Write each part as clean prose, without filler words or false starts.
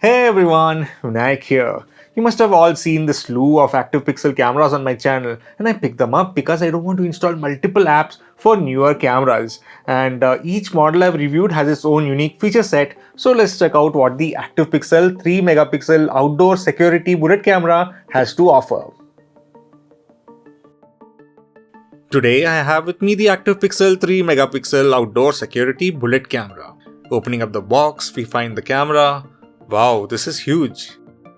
Hey everyone, Vinayak here. You must have all seen the slew of activepixel cameras on my channel, and I picked them up because I don't want to install multiple apps for newer cameras. And each model I've reviewed has its own unique feature set, so let's check out what the activepixel 3 megapixel outdoor security bullet camera has to offer. Today I have with me the activepixel 3 megapixel outdoor security bullet camera. Opening up the box, we find the camera. Wow, this is huge.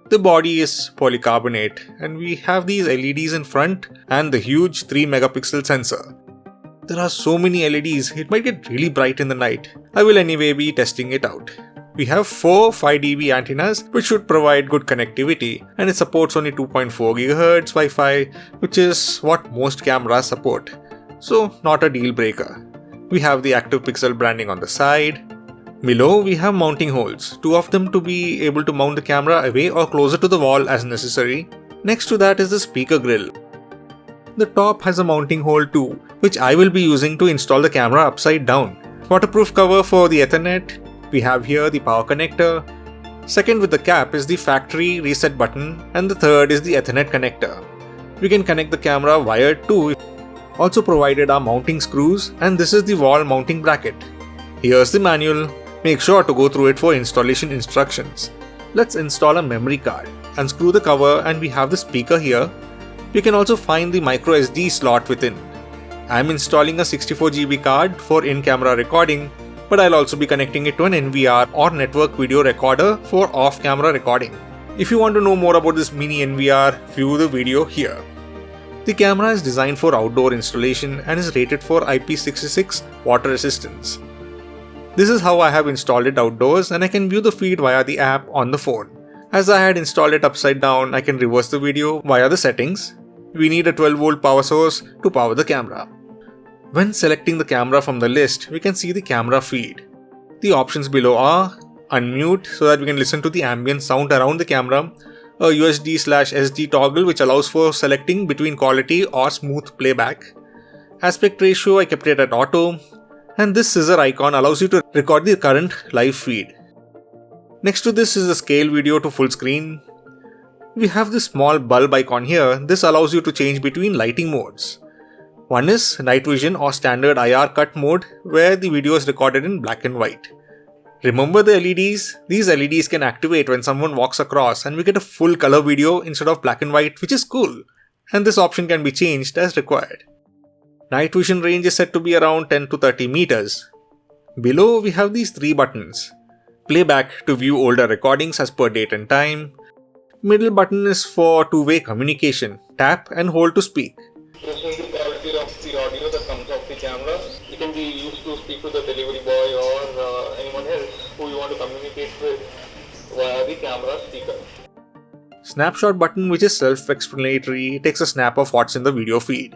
The body is polycarbonate and we have these LEDs in front and the huge 3 megapixel sensor. There are so many LEDs, it might get really bright in the night. I will anyway be testing it out. We have 4 5dB antennas which should provide good connectivity, and it supports only 2.4 GHz Wi-Fi, which is what most cameras support. So not a deal breaker. We have the activepixel branding on the side. Below we have mounting holes, 2 of them to be able to mount the camera away or closer to the wall as necessary. Next to that is the speaker grill. The top has a mounting hole too, which I will be using to install the camera upside down. Waterproof cover for the Ethernet. We have here the power connector. Second with the cap is the factory reset button, and the third is the Ethernet connector. We can connect the camera wired too. Also provided are mounting screws, and this is the wall mounting bracket. Here's the manual. Make sure to go through it for installation instructions. Let's install a memory card. Unscrew the cover and we have the speaker here. You can also find the micro SD slot within. I'm installing a 64GB card for in-camera recording, but I'll also be connecting it to an NVR or network video recorder for off-camera recording. If you want to know more about this mini NVR, view the video here. The camera is designed for outdoor installation and is rated for IP66 water resistance. This is how I have installed it outdoors, and I can view the feed via the app on the phone. As I had installed it upside down, I can reverse the video via the settings. We need a 12V power source to power the camera. When selecting the camera from the list, we can see the camera feed. The options below are unmute so that we can listen to the ambient sound around the camera, a USD/SD toggle which allows for selecting between quality or smooth playback. Aspect ratio I kept it at auto. And this scissor icon allows you to record the current live feed. Next to this is the scale video to full screen. We have this small bulb icon here. This allows you to change between lighting modes. One is night vision or standard IR cut mode, where the video is recorded in black and white. Remember the LEDs? These LEDs can activate when someone walks across and we get a full color video instead of black and white, which is cool. And this option can be changed as required. Night vision range is set to be around 10 to 30 meters. Below we have these 3 buttons. Playback to view older recordings as per date and time. Middle button is for two-way communication. Tap and hold to speak. Pressing the quality of the audio that comes off the camera. It can be used to speak to the delivery boy or anyone else who you want to communicate with via the camera speaker. Snapshot button, which is self-explanatory, takes a snap of what's in the video feed.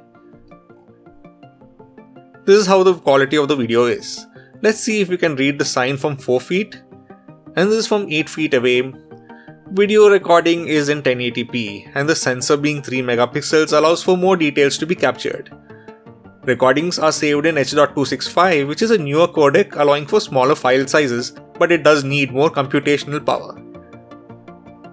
This is how the quality of the video is. Let's see if we can read the sign from 4 feet. And this is from 8 feet away. Video recording is in 1080p, and the sensor being 3 megapixels allows for more details to be captured. Recordings are saved in H.265, which is a newer codec allowing for smaller file sizes, but it does need more computational power.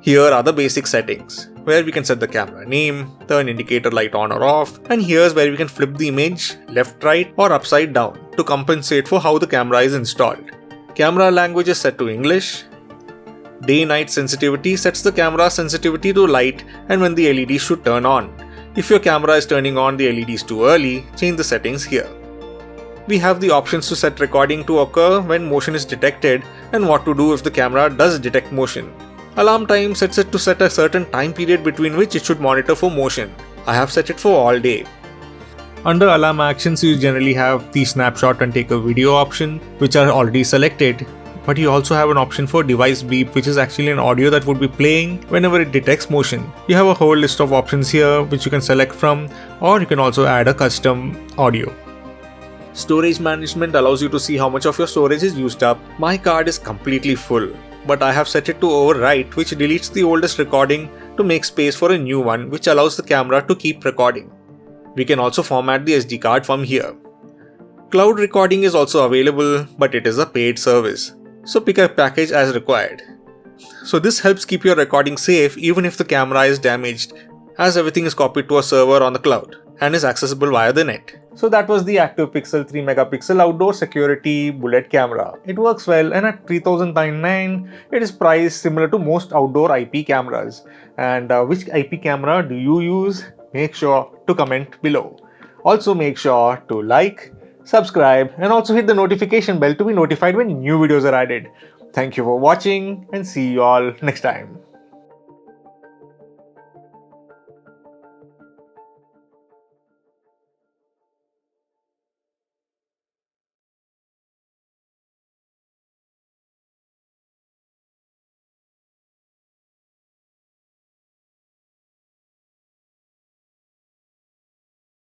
Here are the basic settings, where we can set the camera name, turn indicator light on or off, and here's where we can flip the image left, right or upside down to compensate for how the camera is installed. Camera language is set to English. Day-night sensitivity sets the camera sensitivity to light and when the LED should turn on. If your camera is turning on the LEDs too early, change the settings here. We have the options to set recording to occur when motion is detected and what to do if the camera does detect motion. Alarm time sets it to set a certain time period between which it should monitor for motion. I have set it for all day. Under alarm actions, you generally have the snapshot and take a video option, which are already selected. But you also have an option for device beep, which is actually an audio that would be playing whenever it detects motion. You have a whole list of options here which you can select from, or you can also add a custom audio. Storage management allows you to see how much of your storage is used up. My card is completely full, but I have set it to overwrite, which deletes the oldest recording to make space for a new one, which allows the camera to keep recording. We can also format the SD card from here. Cloud recording is also available, but it is a paid service, so pick a package as required. So this helps keep your recording safe even if the camera is damaged, as everything is copied to a server on the cloud and is accessible via the net. So that was the ActivePixel 3 megapixel outdoor security bullet camera. It works well, and at $3,099 it is priced similar to most outdoor IP cameras. And which IP camera do you use? Make sure to comment below. Also make sure to like, subscribe, and also hit the notification bell to be notified when new videos are added. Thank you for watching, and see you all next time.